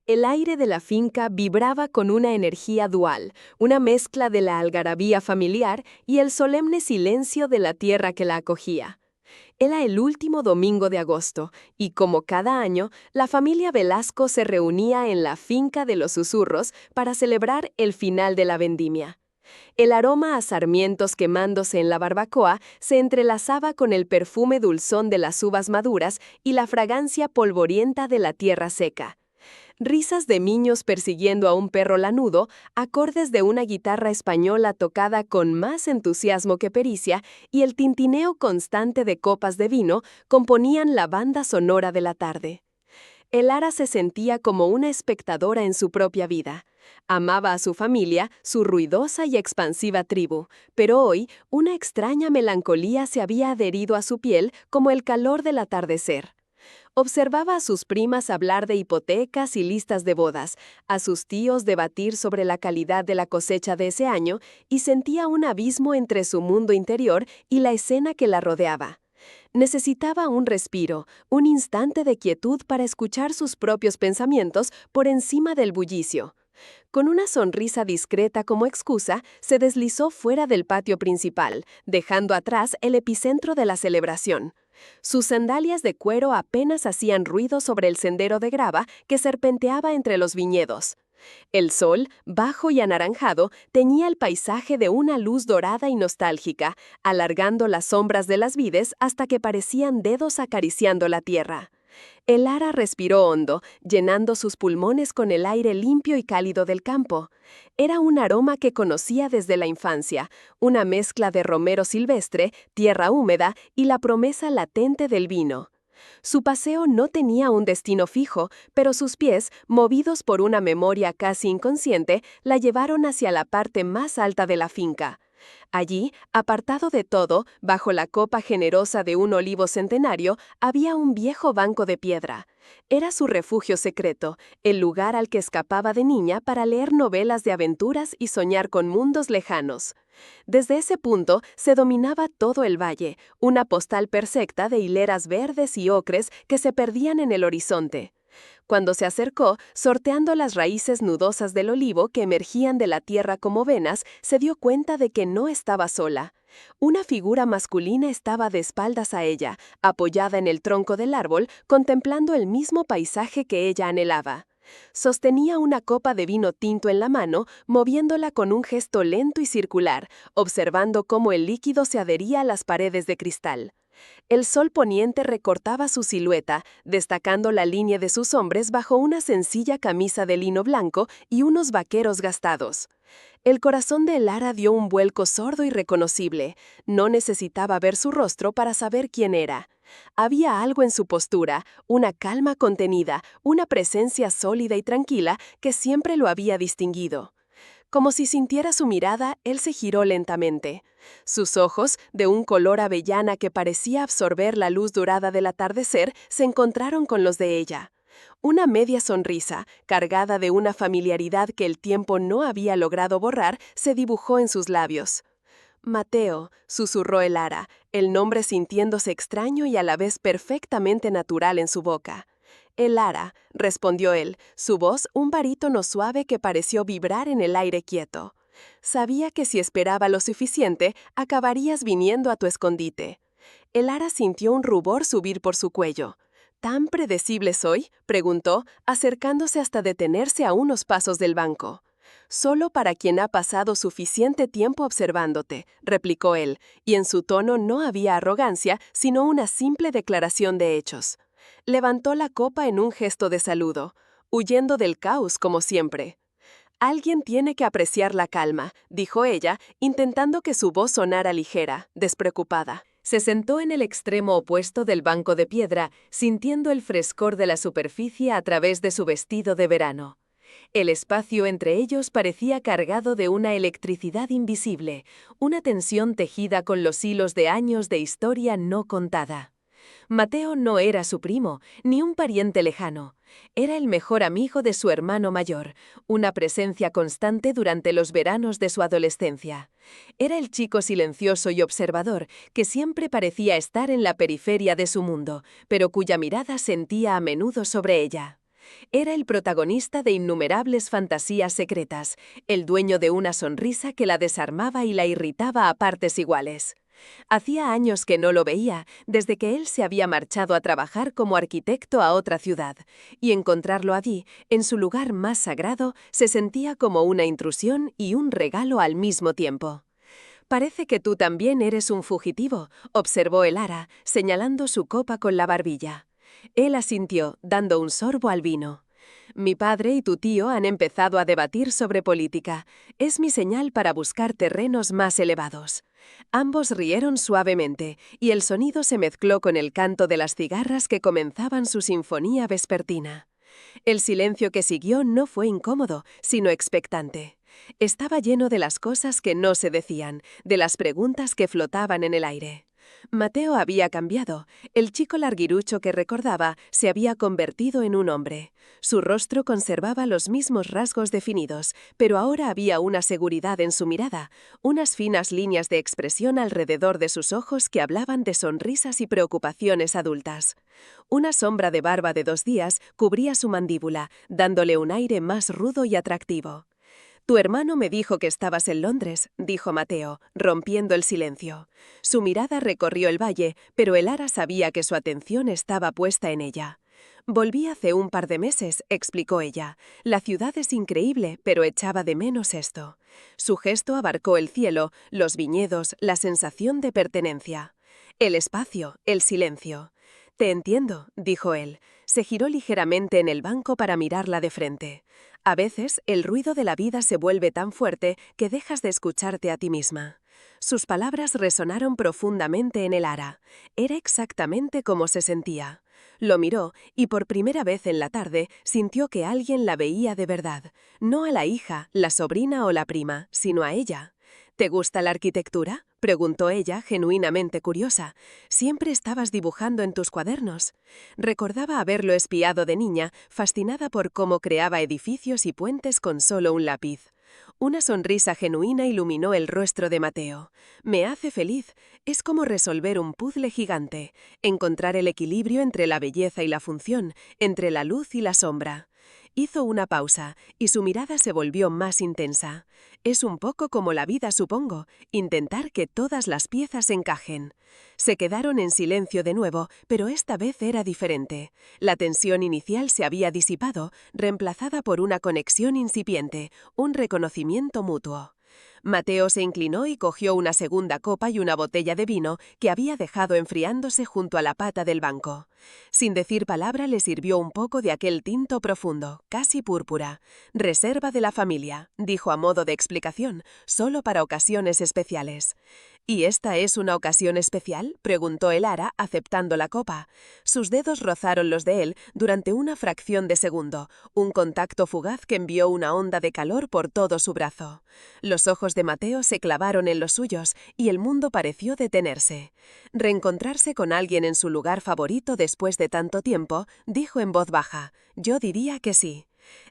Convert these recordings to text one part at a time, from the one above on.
El aire de la finca vibraba con una energía dual, una mezcla de la algarabía familiar y el solemne silencio de la tierra que la acogía. Era el último domingo de agosto, y como cada año, la familia Velasco se reunía en la finca de los Susurros para celebrar el final de la vendimia. El aroma a sarmientos quemándose en la barbacoa se entrelazaba con el perfume dulzón de las uvas maduras y la fragancia polvorienta de la tierra seca. Risas de niños persiguiendo a un perro lanudo, acordes de una guitarra española tocada con más entusiasmo que pericia y el tintineo constante de copas de vino componían la banda sonora de la tarde. Elara se sentía como una espectadora en su propia vida. Amaba a su familia, su ruidosa y expansiva tribu, pero hoy una extraña melancolía se había adherido a su piel como el calor del atardecer. Observaba a sus primas hablar de hipotecas y listas de bodas, a sus tíos debatir sobre la calidad de la cosecha de ese año y sentía un abismo entre su mundo interior y la escena que la rodeaba. Necesitaba un respiro, un instante de quietud para escuchar sus propios pensamientos por encima del bullicio. Con una sonrisa discreta como excusa, se deslizó fuera del patio principal, dejando atrás el epicentro de la celebración. Sus sandalias de cuero apenas hacían ruido sobre el sendero de grava que serpenteaba entre los viñedos. El sol, bajo y anaranjado, teñía el paisaje de una luz dorada y nostálgica, alargando las sombras de las vides hasta que parecían dedos acariciando la tierra. Elara respiró hondo, llenando sus pulmones con el aire limpio y cálido del campo. Era un aroma que conocía desde la infancia, una mezcla de romero silvestre, tierra húmeda y la promesa latente del vino. Su paseo no tenía un destino fijo, pero sus pies, movidos por una memoria casi inconsciente, la llevaron hacia la parte más alta de la finca. Allí, apartado de todo, bajo la copa generosa de un olivo centenario, había un viejo banco de piedra. Era su refugio secreto, el lugar al que escapaba de niña para leer novelas de aventuras y soñar con mundos lejanos. Desde ese punto se dominaba todo el valle, una postal perfecta de hileras verdes y ocres que se perdían en el horizonte. Cuando se acercó, sorteando las raíces nudosas del olivo que emergían de la tierra como venas, se dio cuenta de que no estaba sola. Una figura masculina estaba de espaldas a ella, apoyada en el tronco del árbol, contemplando el mismo paisaje que ella anhelaba. Sostenía una copa de vino tinto en la mano, moviéndola con un gesto lento y circular, observando cómo el líquido se adhería a las paredes de cristal. El sol poniente recortaba su silueta, destacando la línea de sus hombres bajo una sencilla camisa de lino blanco y unos vaqueros gastados. El corazón de Elara dio un vuelco sordo y reconocible. No necesitaba ver su rostro para saber quién era. Había algo en su postura, una calma contenida, una presencia sólida y tranquila que siempre lo había distinguido. Como si sintiera su mirada, él se giró lentamente. Sus ojos, de un color avellana que parecía absorber la luz dorada del atardecer, se encontraron con los de ella. Una media sonrisa, cargada de una familiaridad que el tiempo no había logrado borrar, se dibujó en sus labios. Mateo, susurró Elara, el nombre sintiéndose extraño y a la vez perfectamente natural en su boca. Elara, respondió él, su voz un barítono suave que pareció vibrar en el aire quieto. Sabía que si esperaba lo suficiente, acabarías viniendo a tu escondite. Elara sintió un rubor subir por su cuello. ¿Tan predecible soy?, preguntó, acercándose hasta detenerse a unos pasos del banco. Solo para quien ha pasado suficiente tiempo observándote, replicó él, y en su tono no había arrogancia, sino una simple declaración de hechos. Levantó la copa en un gesto de saludo, huyendo del caos como siempre. Alguien tiene que apreciar la calma, dijo ella, intentando que su voz sonara ligera, despreocupada. Se sentó en el extremo opuesto del banco de piedra, sintiendo el frescor de la superficie a través de su vestido de verano. El espacio entre ellos parecía cargado de una electricidad invisible, una tensión tejida con los hilos de años de historia no contada. Mateo no era su primo, ni un pariente lejano. Era el mejor amigo de su hermano mayor, una presencia constante durante los veranos de su adolescencia. Era el chico silencioso y observador que siempre parecía estar en la periferia de su mundo, pero cuya mirada sentía a menudo sobre ella. Era el protagonista de innumerables fantasías secretas, el dueño de una sonrisa que la desarmaba y la irritaba a partes iguales. Hacía años que no lo veía, desde que él se había marchado a trabajar como arquitecto a otra ciudad, y encontrarlo allí, en su lugar más sagrado, se sentía como una intrusión y un regalo al mismo tiempo. «Parece que tú también eres un fugitivo», observó el ara, señalando su copa con la barbilla. Él asintió, dando un sorbo al vino. «Mi padre y tu tío han empezado a debatir sobre política. Es mi señal para buscar terrenos más elevados». Ambos rieron suavemente, y el sonido se mezcló con el canto de las cigarras que comenzaban su sinfonía vespertina. El silencio que siguió no fue incómodo, sino expectante. Estaba lleno de las cosas que no se decían, de las preguntas que flotaban en el aire. Mateo había cambiado. El chico larguirucho que recordaba se había convertido en un hombre. Su rostro conservaba los mismos rasgos definidos, pero ahora había una seguridad en su mirada, unas finas líneas de expresión alrededor de sus ojos que hablaban de sonrisas y preocupaciones adultas. Una sombra de barba de 2 días cubría su mandíbula, dándole un aire más rudo y atractivo. «Tu hermano me dijo que estabas en Londres», dijo Mateo, rompiendo el silencio. Su mirada recorrió el valle, pero el ara sabía que su atención estaba puesta en ella. «Volví hace un par de meses», explicó ella. «La ciudad es increíble, pero echaba de menos esto». Su gesto abarcó el cielo, los viñedos, la sensación de pertenencia. El espacio, el silencio. «Te entiendo», dijo él. Se giró ligeramente en el banco para mirarla de frente. A veces, el ruido de la vida se vuelve tan fuerte que dejas de escucharte a ti misma. Sus palabras resonaron profundamente en el ara. Era exactamente como se sentía. Lo miró y por primera vez en la tarde sintió que alguien la veía de verdad. No a la hija, la sobrina o la prima, sino a ella. «¿Te gusta la arquitectura?», preguntó ella, genuinamente curiosa. «Siempre estabas dibujando en tus cuadernos». Recordaba haberlo espiado de niña, fascinada por cómo creaba edificios y puentes con solo un lápiz. Una sonrisa genuina iluminó el rostro de Mateo. «Me hace feliz. Es como resolver un puzzle gigante, encontrar el equilibrio entre la belleza y la función, entre la luz y la sombra». Hizo una pausa, y su mirada se volvió más intensa. «Es un poco como la vida, supongo, intentar que todas las piezas encajen». Se quedaron en silencio de nuevo, pero esta vez era diferente. La tensión inicial se había disipado, reemplazada por una conexión incipiente, un reconocimiento mutuo. Mateo se inclinó y cogió una segunda copa y una botella de vino que había dejado enfriándose junto a la pata del banco. Sin decir palabra le sirvió un poco de aquel tinto profundo, casi púrpura. «Reserva de la familia», dijo a modo de explicación, «solo para ocasiones especiales». «¿Y esta es una ocasión especial?», preguntó el ara, aceptando la copa. Sus dedos rozaron los de él durante una fracción de segundo, un contacto fugaz que envió una onda de calor por todo su brazo. Los ojos de Mateo se clavaron en los suyos y el mundo pareció detenerse. Reencontrarse con alguien en su lugar favorito después de tanto tiempo, dijo en voz baja. «Yo diría que sí».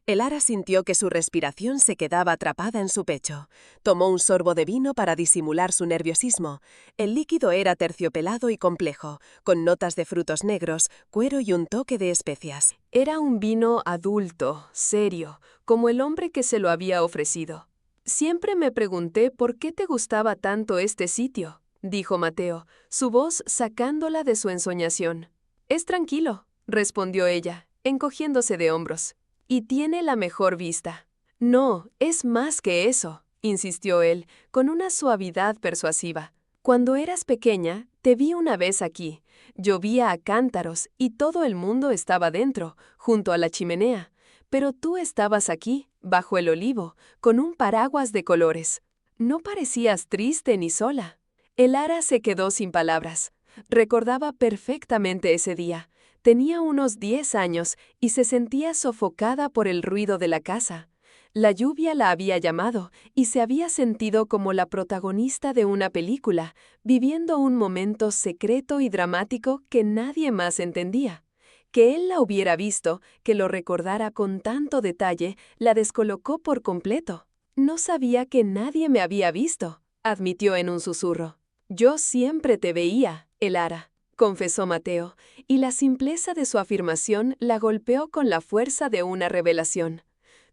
El ara sintió que su respiración se quedaba atrapada en su pecho. Tomó un sorbo de vino para disimular su nerviosismo. El líquido era terciopelado y complejo, con notas de frutos negros, cuero y un toque de especias. Era un vino adulto, serio, como el hombre que se lo había ofrecido. «Siempre me pregunté por qué te gustaba tanto este sitio», dijo Mateo, su voz sacándola de su ensoñación. «Es tranquilo», respondió ella, encogiéndose de hombros. «Y tiene la mejor vista». «No, es más que eso», insistió él, con una suavidad persuasiva. «Cuando eras pequeña, te vi una vez aquí. Llovía a cántaros y todo el mundo estaba dentro, junto a la chimenea. Pero tú estabas aquí, bajo el olivo, con un paraguas de colores. No parecías triste ni sola». El ara se quedó sin palabras. Recordaba perfectamente ese día. Tenía unos 10 años y se sentía sofocada por el ruido de la casa. La lluvia la había llamado y se había sentido como la protagonista de una película, viviendo un momento secreto y dramático que nadie más entendía. Que él la hubiera visto, que lo recordara con tanto detalle, la descolocó por completo. «No sabía que nadie me había visto», admitió en un susurro. «Yo siempre te veía, el ara». confesó Mateo, y la simpleza de su afirmación la golpeó con la fuerza de una revelación.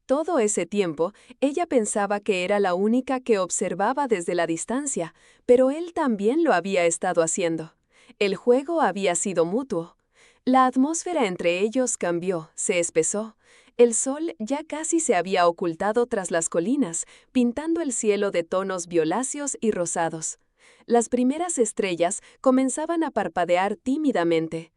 Todo ese tiempo, ella pensaba que era la única que observaba desde la distancia, pero él también lo había estado haciendo. El juego había sido mutuo. La atmósfera entre ellos cambió, se espesó. El sol ya casi se había ocultado tras las colinas, pintando el cielo de tonos violáceos y rosados. Las primeras estrellas comenzaban a parpadear tímidamente.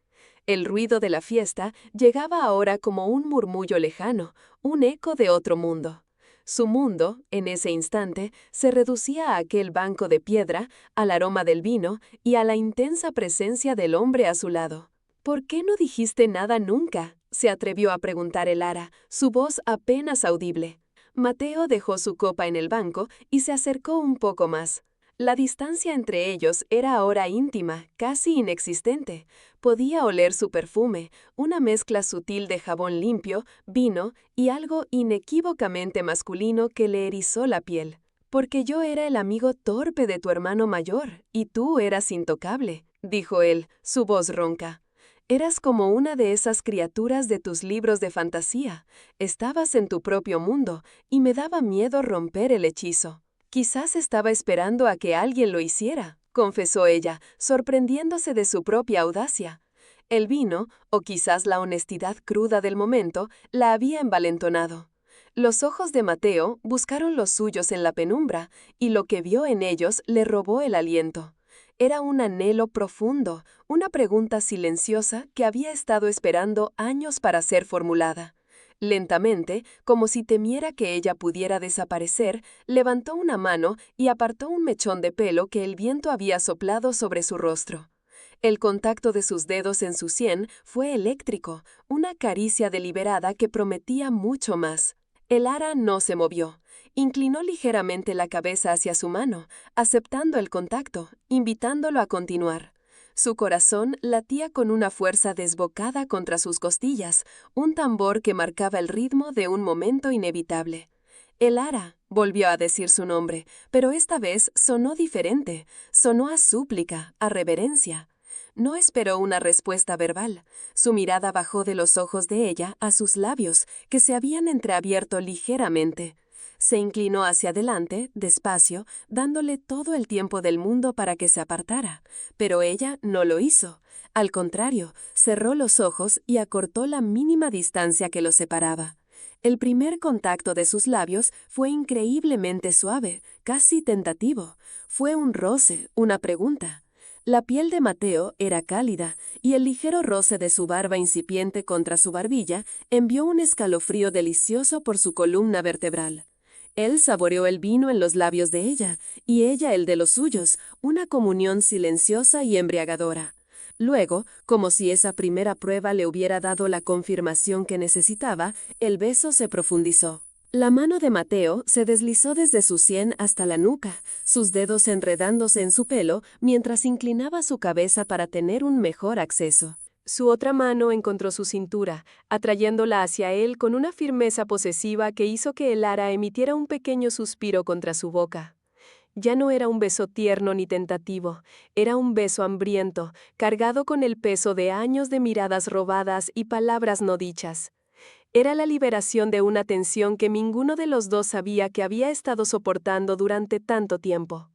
El ruido de la fiesta llegaba ahora como un murmullo lejano, un eco de otro mundo. Su mundo, en ese instante, se reducía a aquel banco de piedra, al aroma del vino y a la intensa presencia del hombre a su lado. «¿Por qué no dijiste nada nunca?», se atrevió a preguntar Elara, su voz apenas audible. Mateo dejó su copa en el banco y se acercó un poco más. La distancia entre ellos era ahora íntima, casi inexistente. Podía oler su perfume, una mezcla sutil de jabón limpio, vino y algo inequívocamente masculino que le erizó la piel. «Porque yo era el amigo torpe de tu hermano mayor, y tú eras intocable», dijo él, su voz ronca. «Eras como una de esas criaturas de tus libros de fantasía. Estabas en tu propio mundo, y me daba miedo romper el hechizo». «Quizás estaba esperando a que alguien lo hiciera», confesó ella, sorprendiéndose de su propia audacia. El vino, o quizás la honestidad cruda del momento, la había envalentonado. Los ojos de Mateo buscaron los suyos en la penumbra, y lo que vio en ellos le robó el aliento. Era un anhelo profundo, una pregunta silenciosa que había estado esperando años para ser formulada. Lentamente, como si temiera que ella pudiera desaparecer, levantó una mano y apartó un mechón de pelo que el viento había soplado sobre su rostro. El contacto de sus dedos en su sien fue eléctrico, una caricia deliberada que prometía mucho más. Elara no se movió. Inclinó ligeramente la cabeza hacia su mano, aceptando el contacto, invitándolo a continuar. Su corazón latía con una fuerza desbocada contra sus costillas, un tambor que marcaba el ritmo de un momento inevitable. «Elara», volvió a decir su nombre, pero esta vez sonó diferente, sonó a súplica, a reverencia. No esperó una respuesta verbal. Su mirada bajó de los ojos de ella a sus labios, que se habían entreabierto ligeramente. Se inclinó hacia adelante, despacio, dándole todo el tiempo del mundo para que se apartara, pero ella no lo hizo. Al contrario, cerró los ojos y acortó la mínima distancia que los separaba. El primer contacto de sus labios fue increíblemente suave, casi tentativo. Fue un roce, una pregunta. La piel de Mateo era cálida, y el ligero roce de su barba incipiente contra su barbilla envió un escalofrío delicioso por su columna vertebral. Él saboreó el vino en los labios de ella, y ella el de los suyos, una comunión silenciosa y embriagadora. Luego, como si esa primera prueba le hubiera dado la confirmación que necesitaba, el beso se profundizó. La mano de Mateo se deslizó desde su sien hasta la nuca, sus dedos enredándose en su pelo mientras inclinaba su cabeza para tener un mejor acceso. Su otra mano encontró su cintura, atrayéndola hacia él con una firmeza posesiva que hizo que Elara emitiera un pequeño suspiro contra su boca. Ya no era un beso tierno ni tentativo, era un beso hambriento, cargado con el peso de años de miradas robadas y palabras no dichas. Era la liberación de una tensión que ninguno de los dos sabía que había estado soportando durante tanto tiempo.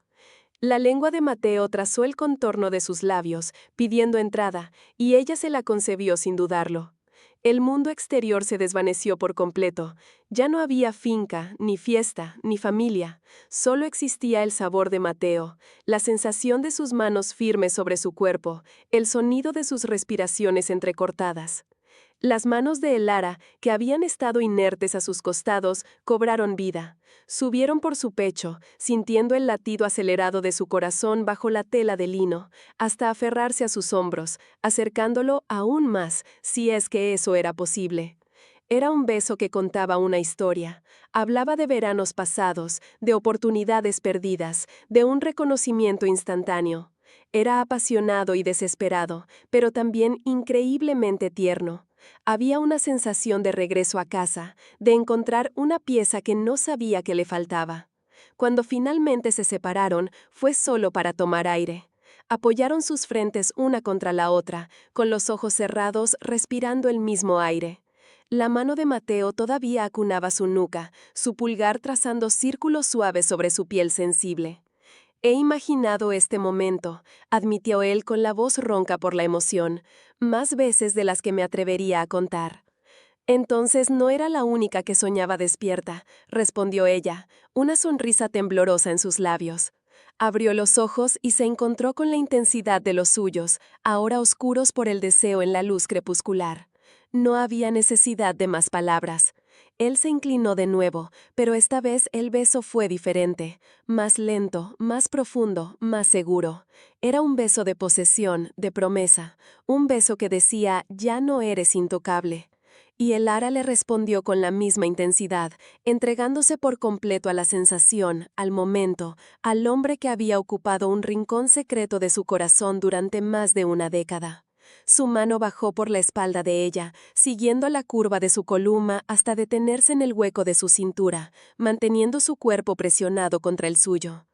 La lengua de Mateo trazó el contorno de sus labios, pidiendo entrada, y ella se la concebió sin dudarlo. El mundo exterior se desvaneció por completo. Ya no había finca, ni fiesta, ni familia. Solo existía el sabor de Mateo, la sensación de sus manos firmes sobre su cuerpo, el sonido de sus respiraciones entrecortadas. Las manos de Elara, que habían estado inertes a sus costados, cobraron vida. Subieron por su pecho, sintiendo el latido acelerado de su corazón bajo la tela de lino, hasta aferrarse a sus hombros, acercándolo aún más, si es que eso era posible. Era un beso que contaba una historia. Hablaba de veranos pasados, de oportunidades perdidas, de un reconocimiento instantáneo. Era apasionado y desesperado, pero también increíblemente tierno. Había una sensación de regreso a casa, de encontrar una pieza que no sabía que le faltaba. Cuando finalmente se separaron, fue solo para tomar aire. Apoyaron sus frentes una contra la otra, con los ojos cerrados, respirando el mismo aire. La mano de Mateo todavía acunaba su nuca, su pulgar trazando círculos suaves sobre su piel sensible. He imaginado este momento, admitió él con la voz ronca por la emoción, más veces de las que me atrevería a contar. Entonces no era la única que soñaba despierta, respondió ella, una sonrisa temblorosa en sus labios. Abrió los ojos y se encontró con la intensidad de los suyos, ahora oscuros por el deseo en la luz crepuscular. No había necesidad de más palabras. Él se inclinó de nuevo, pero esta vez el beso fue diferente, más lento, más profundo, más seguro. Era un beso de posesión, de promesa, un beso que decía, ya no eres intocable. Y el ara le respondió con la misma intensidad, entregándose por completo a la sensación, al momento, al hombre que había ocupado un rincón secreto de su corazón durante más de una década. Su mano bajó por la espalda de ella, siguiendo la curva de su columna hasta detenerse en el hueco de su cintura, manteniendo su cuerpo presionado contra el suyo.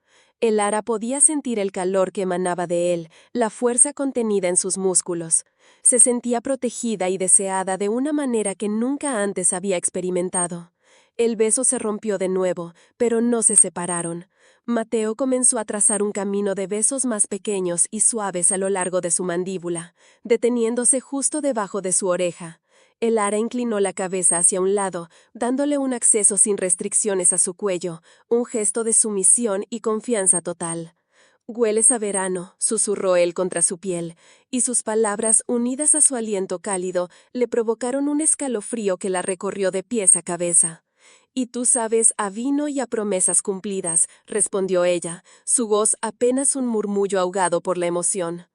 El ara podía sentir el calor que emanaba de él, la fuerza contenida en sus músculos. Se sentía protegida y deseada de una manera que nunca antes había experimentado. El beso se rompió de nuevo, pero no se separaron. Mateo comenzó a trazar un camino de besos más pequeños y suaves a lo largo de su mandíbula, deteniéndose justo debajo de su oreja. El ara inclinó la cabeza hacia un lado, dándole un acceso sin restricciones a su cuello, un gesto de sumisión y confianza total. «Hueles a verano», susurró él contra su piel, y sus palabras, unidas a su aliento cálido, le provocaron un escalofrío que la recorrió de pies a cabeza. «Y tú sabes a vino y a promesas cumplidas», respondió ella, su voz apenas un murmullo ahogado por la emoción.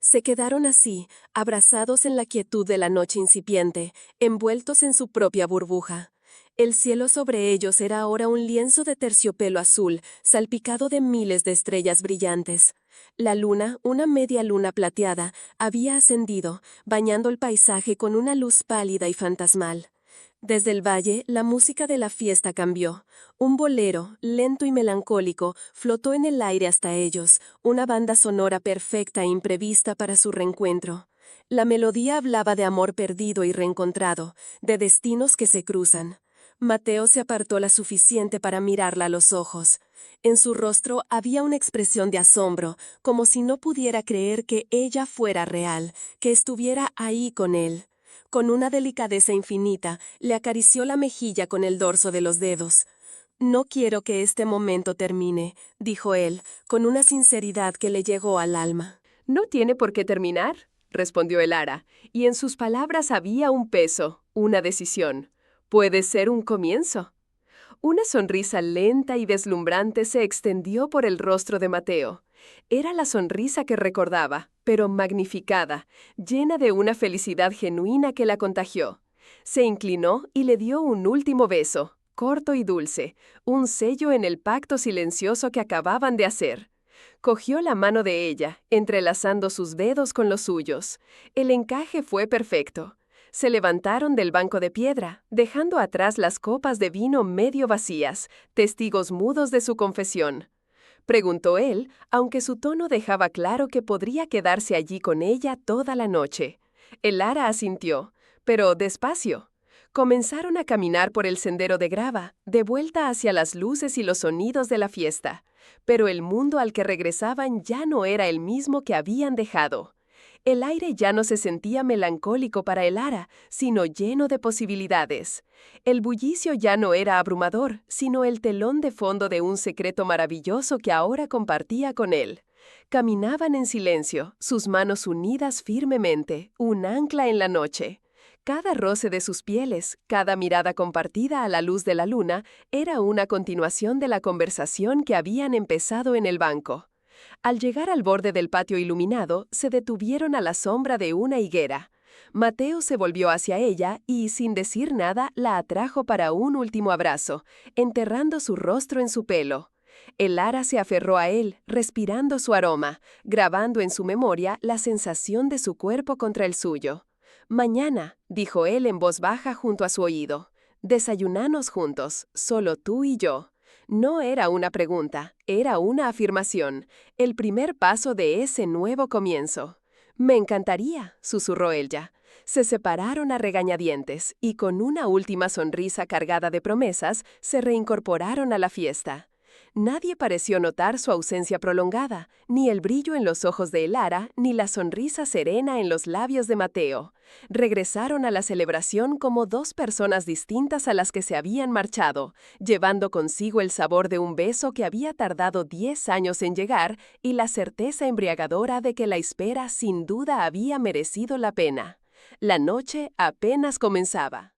Se quedaron así, abrazados en la quietud de la noche incipiente, envueltos en su propia burbuja. El cielo sobre ellos era ahora un lienzo de terciopelo azul, salpicado de miles de estrellas brillantes. La luna, una media luna plateada, había ascendido, bañando el paisaje con una luz pálida y fantasmal. Desde el valle, la música de la fiesta cambió. Un bolero, lento y melancólico, flotó en el aire hasta ellos, una banda sonora perfecta e imprevista para su reencuentro. La melodía hablaba de amor perdido y reencontrado, de destinos que se cruzan. Mateo se apartó la suficiente para mirarla a los ojos. En su rostro había una expresión de asombro, como si no pudiera creer que ella fuera real, que estuviera ahí con él. Con una delicadeza infinita, le acarició la mejilla con el dorso de los dedos. «No quiero que este momento termine», dijo él, con una sinceridad que le llegó al alma. «No tiene por qué terminar», respondió el ara, y en sus palabras había un peso, una decisión. «Puede ser un comienzo». Una sonrisa lenta y deslumbrante se extendió por el rostro de Mateo. Era la sonrisa que recordaba, pero magnificada, llena de una felicidad genuina que la contagió. Se inclinó y le dio un último beso, corto y dulce, un sello en el pacto silencioso que acababan de hacer. Cogió la mano de ella, entrelazando sus dedos con los suyos. El encaje fue perfecto. Se levantaron del banco de piedra, dejando atrás las copas de vino medio vacías, testigos mudos de su confesión. Preguntó él, aunque su tono dejaba claro que podría quedarse allí con ella toda la noche. El ara asintió, pero despacio. Comenzaron a caminar por el sendero de grava, de vuelta hacia las luces y los sonidos de la fiesta. Pero el mundo al que regresaban ya no era el mismo que habían dejado. El aire ya no se sentía melancólico para el ara, sino lleno de posibilidades. El bullicio ya no era abrumador, sino el telón de fondo de un secreto maravilloso que ahora compartía con él. Caminaban en silencio, sus manos unidas firmemente, un ancla en la noche. Cada roce de sus pieles, cada mirada compartida a la luz de la luna, era una continuación de la conversación que habían empezado en el banco. Al llegar al borde del patio iluminado, se detuvieron a la sombra de una higuera. Mateo se volvió hacia ella y, sin decir nada, la atrajo para un último abrazo, enterrando su rostro en su pelo. El ara se aferró a él, respirando su aroma, grabando en su memoria la sensación de su cuerpo contra el suyo. «Mañana», dijo él en voz baja junto a su oído, «desayunanos juntos, solo tú y yo. No era una pregunta, era una afirmación, el primer paso de ese nuevo comienzo. Me encantaría, susurró ella. Se separaron a regañadientes y con una última sonrisa cargada de promesas, se reincorporaron a la fiesta. Nadie pareció notar su ausencia prolongada, ni el brillo en los ojos de Elara, ni la sonrisa serena en los labios de Mateo. Regresaron a la celebración como dos personas distintas a las que se habían marchado, llevando consigo el sabor de un beso que había tardado 10 años en llegar y la certeza embriagadora de que la espera sin duda había merecido la pena. La noche apenas comenzaba.